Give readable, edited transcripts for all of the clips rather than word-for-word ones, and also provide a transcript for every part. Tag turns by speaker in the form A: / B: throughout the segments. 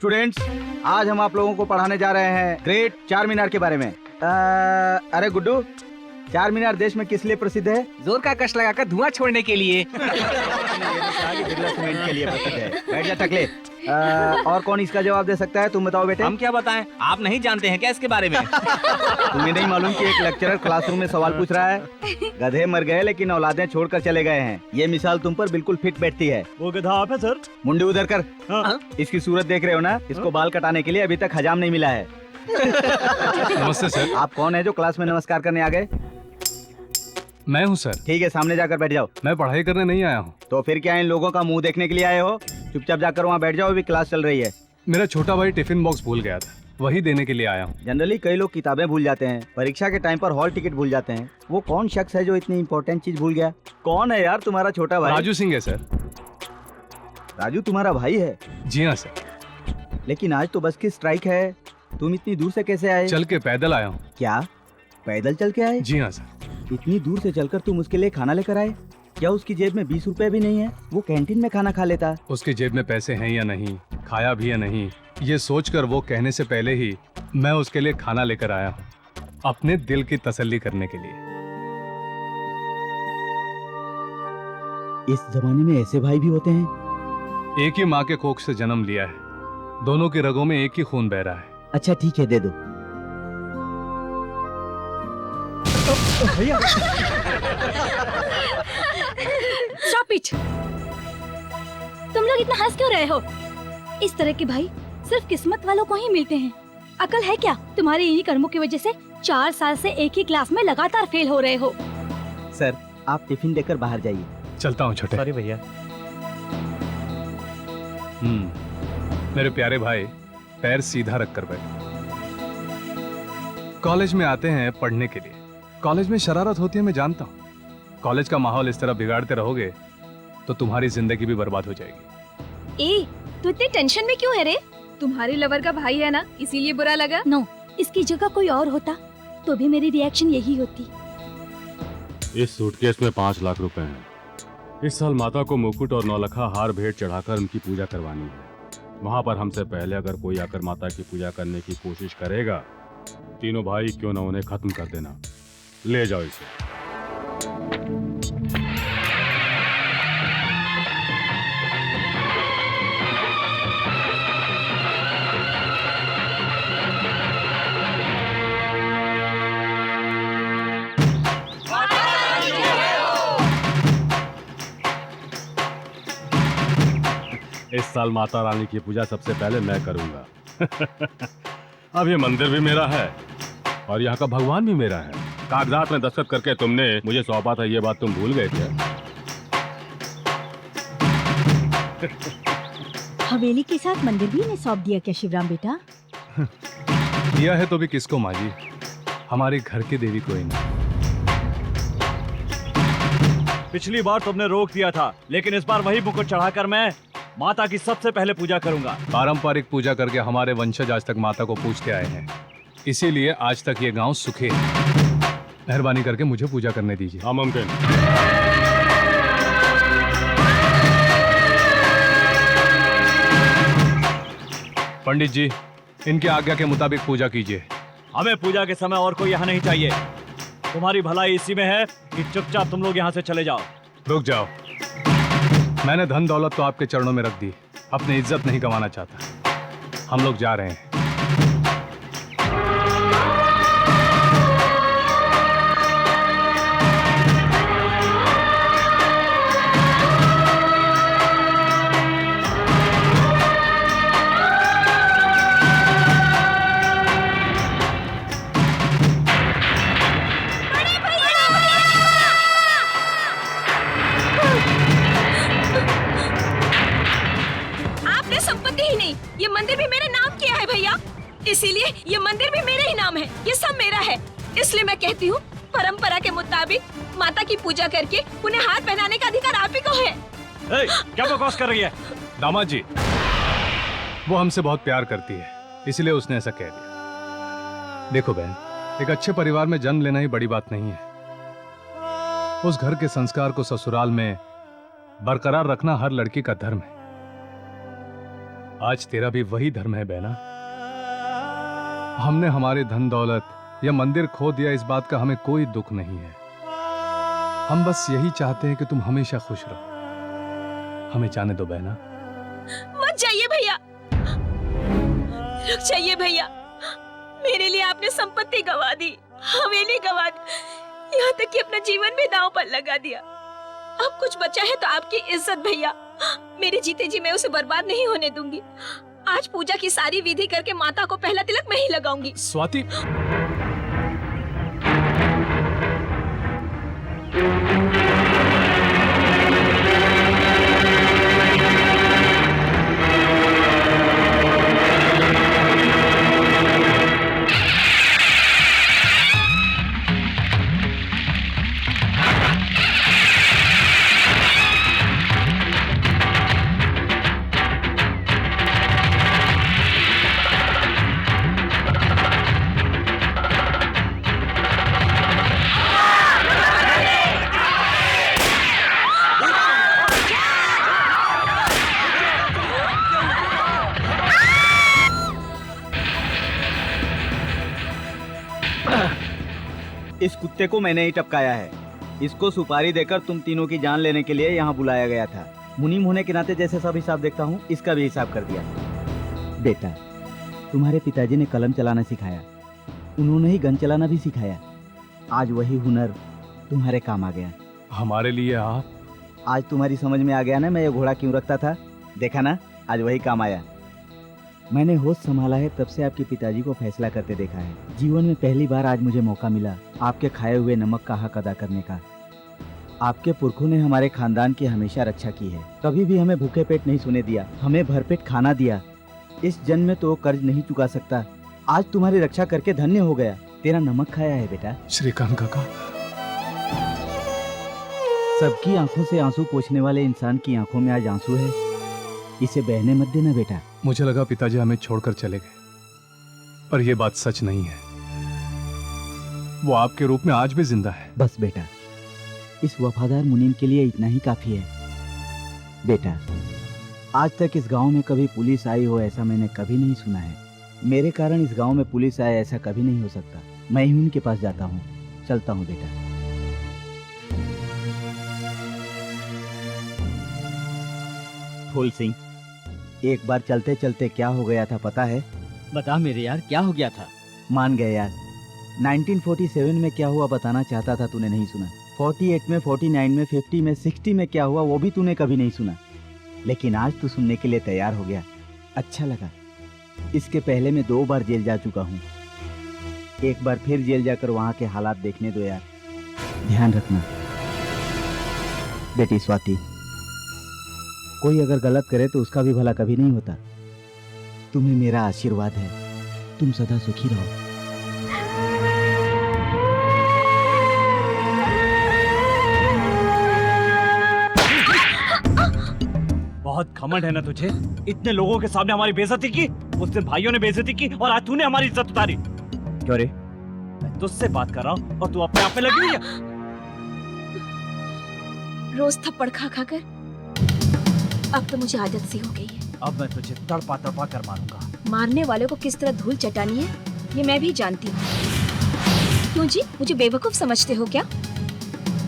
A: Students, आज हम आप लोगों को पढ़ाने जा रहे हैं ग्रेट चार मीनार के बारे में। अरे गुड्डू, चार मीनार देश में किस लिए प्रसिद्ध है?
B: जोर का कश लगाकर धुआं छोड़ने के लिए।
A: बिरला सीमेंट के लिए प्रसिद्ध है। बैठ जा टकले। और कौन इसका जवाब दे सकता है? तुम बताओ बेटे।
B: हम क्या बताएं? आप नहीं जानते हैं क्या इसके बारे में?
A: तुम्हें नहीं मालूम कि एक लेक्चरर क्लासरूम में सवाल पूछ रहा है? गधे मर गए लेकिन औलादें छोड़कर चले गए हैं। ये मिसाल तुम पर बिल्कुल फिट बैठती है।
C: वो गधा आप है सर?
A: मुंडी उधर कर।
C: हाँ।
A: इसकी सूरत देख रहे हो ना? इसको बाल कटाने के लिए अभी तक हजाम नहीं मिला है।
D: नमस्ते सर।
A: आप कौन है जो क्लास में नमस्कार करने आ गए?
D: मैं हूँ सर।
A: ठीक है, सामने जाकर बैठ जाओ।
D: मैं पढ़ाई करने नहीं आया हूँ।
A: तो फिर क्या इन लोगों का मुंह देखने के लिए आए हो? चुपचाप जाकर वहाँ बैठ जाओ, अभी क्लास चल रही है।
D: मेरा छोटा भाई टिफिन बॉक्स भूल गया था, वही देने के लिए आया हूँ।
A: जनरली कई लोग किताबें भूल जाते हैं, परीक्षा के टाइम पर हॉल टिकट भूल जाते हैं। वो कौन शख्स है जो इतनी इंपॉर्टेंट चीज भूल गया? कौन है यार तुम्हारा छोटा भाई?
D: राजू सिंह है सर।
A: राजू तुम्हारा भाई है?
D: जी हाँ सर।
A: लेकिन आज तो बस की स्ट्राइक है, तुम इतनी दूर से कैसे आए?
D: चल के पैदल आया हूँ।
A: क्या पैदल चल के आए?
D: जी हाँ सर।
A: इतनी दूर से चलकर तुम उसके लिए खाना लेकर आए? क्या उसकी जेब में 20 रुपए भी नहीं है? वो कैंटीन में खाना खा लेता।
D: उसकी जेब में पैसे हैं या नहीं, खाया भी या नहीं, ये सोचकर वो कहने से पहले ही मैं उसके लिए खाना लेकर आया हूँ, अपने दिल की तसल्ली करने के लिए।
A: इस जमाने में ऐसे भाई भी होते हैं?
D: एक ही माँ के कोख से जन्म लिया है, दोनों की रगों में एक ही खून बह रहा है।
A: अच्छा ठीक है, दे दो।
C: भैया
E: Stop it! तुम लोग इतना हंस क्यों रहे हो? इस तरह के भाई सिर्फ किस्मत वालों को ही मिलते हैं। अकल है क्या? तुम्हारे इन्हीं कर्मों की वजह से 4 साल से एक ही क्लास में लगातार फेल हो रहे हो।
A: सर, आप टिफिन देकर बाहर जाइए।
D: चलता हूँ छोटे।
C: सॉरी भैया।
D: मेरे प्यारे भाई, पैर सीधा रख कर बैठ। कॉलेज में आते हैं पढ़ने के लिए। कॉलेज में शरारत होती है, मैं जानता हूँ। कॉलेज का माहौल इस तरह बिगाड़ते रहोगे तो तुम्हारी जिंदगी भी बर्बाद हो जाएगी।
F: ए, तू इतनी टेंशन में क्यों है रे? तुम्हारी लवर का भाई है ना, इसीलिए बुरा लगा?
E: नो, इसकी जगह कोई और होता तो भी मेरी रिएक्शन यही होती।
G: इस सूटकेस में 5 लाख रुपए हैं। इस साल माता को मुकुट और नौलखा हार भेंट चढ़ाकर उनकी पूजा करवानी है। वहां पर हमसे पहले अगर कोई आकर माता की पूजा करने की कोशिश करेगा, तीनों भाई क्यों न उन्हें खत्म कर देना। ले जाओ इसे। इस साल माता रानी की पूजा सबसे पहले मैं करूंगा। अब ये मंदिर भी मेरा है और यहाँ का भगवान भी मेरा है। कागजात में दस्तखत करके तुमने मुझे सौंपा था, ये बात तुम भूल गए थे?
E: हवेली के साथ मंदिर भी इन्हें सौंप दिया क्या शिवराम बेटा?
D: दिया है तो भी किसको माँ जी? हमारे घर की देवी कोई नहीं।
C: पिछली बार तुमने रोक दिया था, लेकिन इस बार वही मुकुट चढ़ाकर मैं माता की सबसे पहले पूजा करूंगा।
D: पारंपरिक पूजा करके हमारे वंशज आज तक माता को पूजते आए हैं, इसीलिए आज तक ये गांव सुखे है। मेहरबानी करके मुझे पूजा करने दीजिए।
G: नामुमकिन।
D: पंडित जी, इनके आज्ञा के मुताबिक पूजा कीजिए।
C: हमें पूजा के समय और कोई यहाँ नहीं चाहिए। तुम्हारी भलाई इसी में है कि चुपचाप तुम लोग यहाँ से चले जाओ।
D: रुक जाओ। मैंने धन दौलत तो आपके चरणों में रख दी, अपनी इज्जत नहीं गंवाना चाहता। हम लोग जा रहे हैं।
F: ये मंदिर भी मेरे नाम किया है भैया, इसीलिए ये मंदिर भी मेरे ही नाम है। ये सब मेरा है, इसलिए मैं कहती हूँ परंपरा के मुताबिक माता की पूजा करके उन्हें हार पहनाने का अधिकार आप ही को है।
C: क्या बकवास कर रही है?
D: दामाद जी, वो हमसे बहुत प्यार करती है, इसलिए उसने ऐसा कह दिया। देखो बहन, एक अच्छे परिवार में जन्म लेना ही बड़ी बात नहीं है। उस घर के संस्कार को ससुराल में बरकरार रखना हर लड़की का धर्म है। आज तेरा भी वही धर्म है बहना। हमने हमारे धन दौलत या मंदिर खो दिया, इस बात का हमें कोई दुख नहीं है। हम बस यही चाहते हैं कि तुम हमेशा खुश रहो। हमें जाने दो बहना।
F: मत जाइए भैया, रुक जाइए भैया। मेरे लिए आपने संपत्ति गवा दी, हवेली गवा दी, यहाँ तक कि अपना जीवन भी दांव पर लगा दिया। अब कुछ बचा है तो आपकी इज्जत भैया। मेरे जीते जी मैं उसे बर्बाद नहीं होने दूंगी। आज पूजा की सारी विधि करके माता को पहला तिलक मैं ही लगाऊंगी।
D: स्वाति,
A: इस कुत्ते को मैंने ही टपकाया है। इसको सुपारी देकर तुम तीनों की जान लेने के लिए यहाँ बुलाया गया था। मुनीम होने के नाते जैसे सब हिसाब देखता हूँ, इसका भी हिसाब कर दिया। बेटा, तुम्हारे पिताजी ने कलम चलाना सिखाया, उन्होंने ही गन चलाना भी सिखाया। आज वही हुनर तुम्हारे काम आ गया।
D: हमारे लिए आप?
A: आज तुम्हारी समझ में आ गया ना मैं ये घोड़ा क्यों रखता था। देखा ना, आज वही काम आया। मैंने होश संभाला है तब से आपके पिताजी को फैसला करते देखा है। जीवन में पहली बार आज मुझे मौका मिला आपके खाए हुए नमक का हक अदा करने का। आपके पुरखों ने हमारे खानदान की हमेशा रक्षा की है, कभी भी हमें भूखे पेट नहीं सोने दिया, हमें भरपेट खाना दिया। इस जन्म में तो कर्ज नहीं चुका सकता। आज तुम्हारी रक्षा करके धन्य हो गया। तेरा नमक खाया है बेटा।
D: श्रीकांत काका,
A: सबकी आंखों से आंसू पोंछने वाले इंसान की आंखों में आज आंसू है। इसे बहने मत देना बेटा।
D: मुझे लगा पिताजी हमें छोड़कर चले गए, पर यह बात सच नहीं है। वो आपके रूप में आज भी जिंदा है।
A: बस बेटा, इस वफादार मुनीम के लिए इतना ही काफी है। बेटा, आज तक इस गांव में कभी पुलिस आई हो ऐसा मैंने कभी नहीं सुना है। मेरे कारण इस गांव में पुलिस आए ऐसा कभी नहीं हो सकता। मैं ही उनके पास जाता हूँ। चलता हूँ बेटा। फूल सिंह, एक बार चलते चलते क्या हो गया था पता है?
B: बता मेरे यार, क्या हो गया था?
A: मान गए यार। 1947 में क्या हुआ बताना चाहता था, तूने नहीं सुना। 48 में, 49 में, 50 में, 60 में क्या हुआ वो भी तूने कभी नहीं सुना। लेकिन आज तू सुनने के लिए तैयार हो गया। अच्छा लगा। इसके पहले मैं 2 बार जेल जा चुका हूँ। एक बार फिर जेल जाकर वहाँ के हालात देखने दो यार। ध्यान रखना बेटी स्वाति, कोई अगर गलत करे तो उसका भी भला कभी नहीं होता। तुम्हें मेरा आशीर्वाद है। तुम सदा सुखी रहो।
C: बहुत घमंड है ना तुझे। इतने लोगों के सामने हमारी बेइज्जती की, उस दिन भाइयों ने बेइज्जती की और आज तूने हमारी इज्जत उतारी।
A: क्यों रे?
C: मैं तुझसे बात कर रहा हूँ और तू अपने आप में लगी हुई है।
F: रोज थप्पड़ खा खा कर अब तो मुझे आदत सी हो गई है।
C: अब मैं तुझे तड़पा तड़पा कर मारूंगा।
F: मारने वाले को किस तरह धूल चटानी है ये मैं भी जानती हूँ। क्यों जी, मुझे बेवकूफ समझते हो क्या?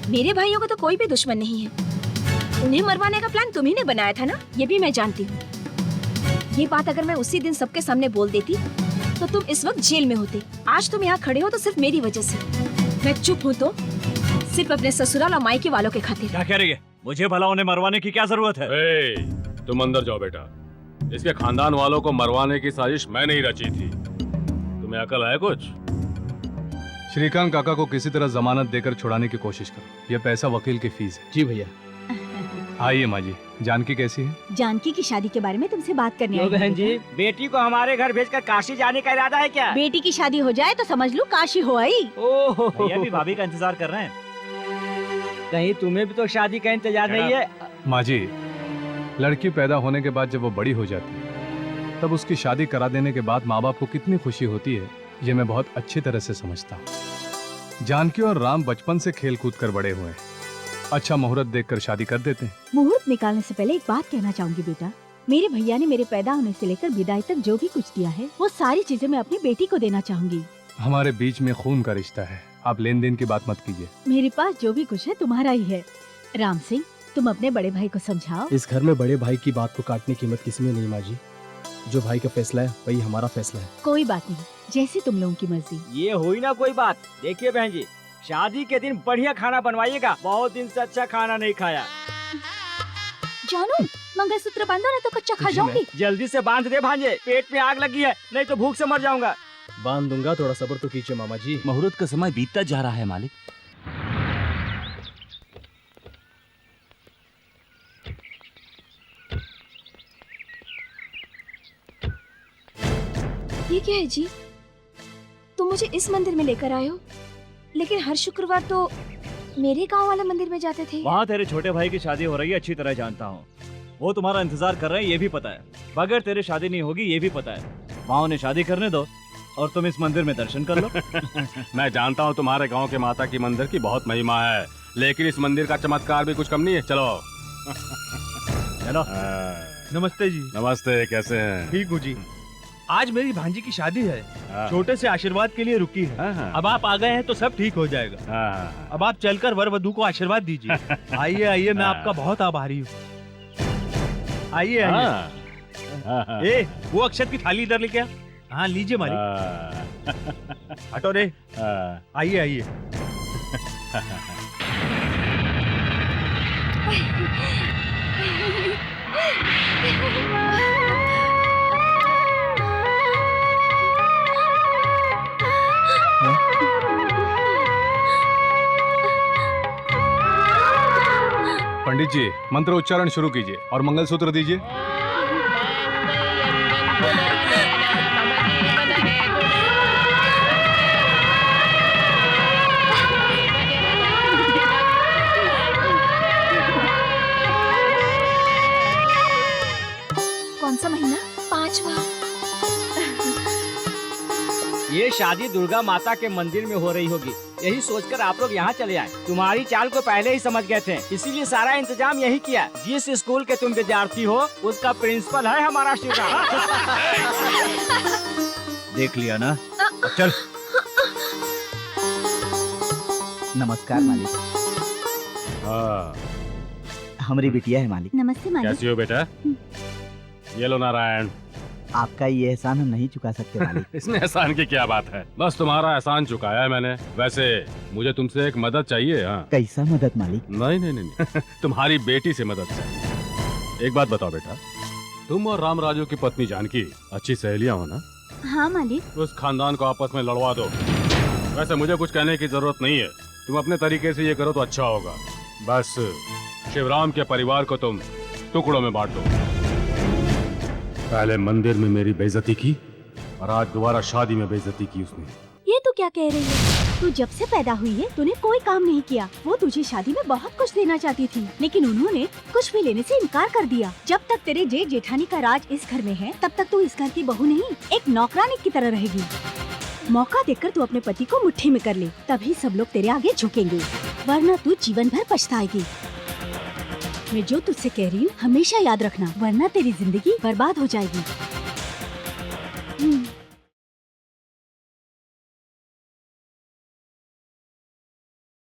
F: मेरे भाइयों का तो कोई भी दुश्मन नहीं है। उन्हें मरवाने का प्लान तुम्ही ने बनाया था ना, ये भी मैं जानती हूँ। ये बात अगर मैं उसी दिन सबके सामने बोल देती तो तुम इस वक्त जेल में होते। आज तुम यहाँ खड़े हो तो सिर्फ मेरी वजह से। मैं चुप हूँ तो सिर्फ अपने ससुराल और मायके वालों के खातिर।
C: क्या कह रही है? मुझे भला उन्हें मरवाने की क्या जरूरत है?
G: तुम अंदर जाओ बेटा। इसके खानदान वालों को मरवाने की साजिश मैं नहीं रची थी। तुम्हें अकल है कुछ?
D: श्रीकांत काका को किसी तरह जमानत देकर छुड़ाने की कोशिश करो। यह पैसा वकील की फीस है।
B: जी भैया।
D: आइए माँ जी। जानकी कैसी है?
E: जानकी की शादी के बारे में तुमसे बात करने आई हूँ।
B: बहन जी, बेटी को हमारे घर भेजकर काशी जाने का इरादा है क्या?
E: बेटी की शादी हो जाए तो समझ लो काशी हो आई।
B: ओहो,
C: भैया भी भाभी का इंतजार कर रहे हैं।
B: कहीं तुम्हें भी तो शादी का इंतजार नहीं है?
D: माँ जी, लड़की पैदा होने के बाद जब वो बड़ी हो जाती है तब उसकी शादी करा देने के बाद माँ बाप को कितनी खुशी होती है ये मैं बहुत अच्छी तरह से समझता हूँ। जानकी और राम बचपन से खेल कूद कर बड़े हुए हैं। अच्छा मुहूर्त देखकर शादी कर देते हैं।
E: मुहूर्त निकालने से पहले एक बात कहना चाहूंगी बेटा।
H: मेरे भैया ने मेरे पैदा होने से लेकर विदाई तक जो भी कुछ दिया है वो सारी चीजें मैं अपनी बेटी को देना चाहूंगी।
D: हमारे बीच में खून का रिश्ता है, आप लेन देन की बात मत कीजिए।
H: मेरे पास जो भी कुछ है तुम्हारा ही है। राम सिंह, तुम अपने बड़े भाई को समझाओ।
I: इस घर में बड़े भाई की बात को काटने की हिम्मत किसी में नहीं माँ जी। जो भाई का फैसला है वही हमारा फैसला है।
H: कोई बात नहीं, जैसी तुम लोगों की मर्जी।
B: ये हुई ना कोई बात। देखिए बहन जी, शादी के दिन बढ़िया खाना बनवाइएगा। बहुत दिन से अच्छा खाना नहीं खाया।
E: जानू, मंगलसूत्र बांधो ना तो कच्चा खा जाऊंगी।
B: जल्दी से बांध दे भांजे, पेट में आग लगी है, नहीं तो भूख से मर जाऊंगा।
I: बांध दूंगा, थोड़ा सब्र तो कीजिए मामा जी।
C: मुहूर्त का समय बीतता जा रहा है मालिक।
F: ये क्या है जी? तुम मुझे इस मंदिर में लेकर आए हो, लेकिन हर शुक्रवार तो मेरे गांव वाले मंदिर में जाते थे।
C: वहाँ तेरे छोटे भाई की शादी हो रही है, अच्छी तरह जानता हूँ। वो तुम्हारा इंतजार कर रहे हैं, ये भी पता है। बगैर तेरे शादी नहीं होगी, ये भी पता है। वहाँ उन्हें शादी करने दो और तुम इस मंदिर में दर्शन कर लो।
G: मैं जानता हूँ तुम्हारे गांव के माता की मंदिर की बहुत महिमा है, लेकिन इस मंदिर का चमत्कार भी कुछ कम नहीं है। चलो
C: चलो।
J: नमस्ते जी।
G: नमस्ते, कैसे हैं?
J: ठीक हूँ जी। आज मेरी भांजी की शादी है,
G: हाँ।
J: छोटे से आशीर्वाद के लिए रुकी है।
G: हाँ।
J: अब आप आ गए हैं तो सब ठीक हो जाएगा।
G: हाँ।
J: अब आप चलकर वर वधू को आशीर्वाद दीजिए। आइए आइए, मैं आपका बहुत आभारी हूँ। आइए आइए।
G: हाँ।
J: ए, वो अक्षत की थाली इधर लेके आ। हाँ लीजिए मालिक। हटो रे। आइए आइए।
D: पंडित जी, मंत्र उच्चारण शुरू कीजिए और मंगलसूत्र दीजिए।
F: कौन सा महीना? 5वां।
B: ये शादी दुर्गा माता के मंदिर में हो रही होगी, यही सोचकर आप लोग यहाँ चले आए। तुम्हारी चाल को पहले ही समझ गए थे, इसीलिए सारा इंतजाम यही किया। जिस स्कूल के तुम विद्यार्थी हो उसका प्रिंसिपल है हमारा शिवराम।
A: देख लिया ना, चल। नमस्कार मालिक।
G: हाँ।
A: हमारी बिटिया है मालिक।
H: नमस्ते मालिक।
G: कैसी हो बेटा? ये लो नारायण।
A: आपका ये एहसान हम नहीं चुका सकते मालिक।
G: इसमें एहसान की क्या बात है, बस तुम्हारा एहसान चुकाया है मैंने। वैसे मुझे तुमसे एक मदद चाहिए। हाँ।
A: कैसा मदद मालिक?
G: नहीं नहीं नहीं, तुम्हारी बेटी से मदद चाहिए। एक बात बताओ बेटा, तुम और राम राजू की पत्नी जानकी अच्छी सहेलियां हो ना?
H: हाँ मालिक।
G: उस खानदान को आपस में लड़वा दो। वैसे मुझे कुछ कहने की जरूरत नहीं है, तुम अपने तरीके से ये करो तो अच्छा होगा। बस शिवराम के परिवार को तुम टुकड़ों में बांट दो। पहले मंदिर में मेरी बेइज्जती की और आज दोबारा शादी में बेइज्जती की उसने।
H: ये तू क्या कह रही है? तू जब से पैदा हुई है तूने कोई काम नहीं किया। वो तुझे शादी में बहुत कुछ देना चाहती थी, लेकिन उन्होंने कुछ भी लेने से इनकार कर दिया। जब तक तेरे जेठ जेठानी का राज इस घर में है, तब तक तू इस घर की बहू नहीं, एक नौकरानी की तरह रहेगी। मौका देखकर तू अपने पति को मुट्ठी में कर ले, तभी सब लोग तेरे आगे झुकेंगे, वरना तू जीवन भर पछताएगी। मैं जो तुझसे कह रही हूँ हमेशा याद रखना, वरना तेरी जिंदगी बर्बाद हो जाएगी।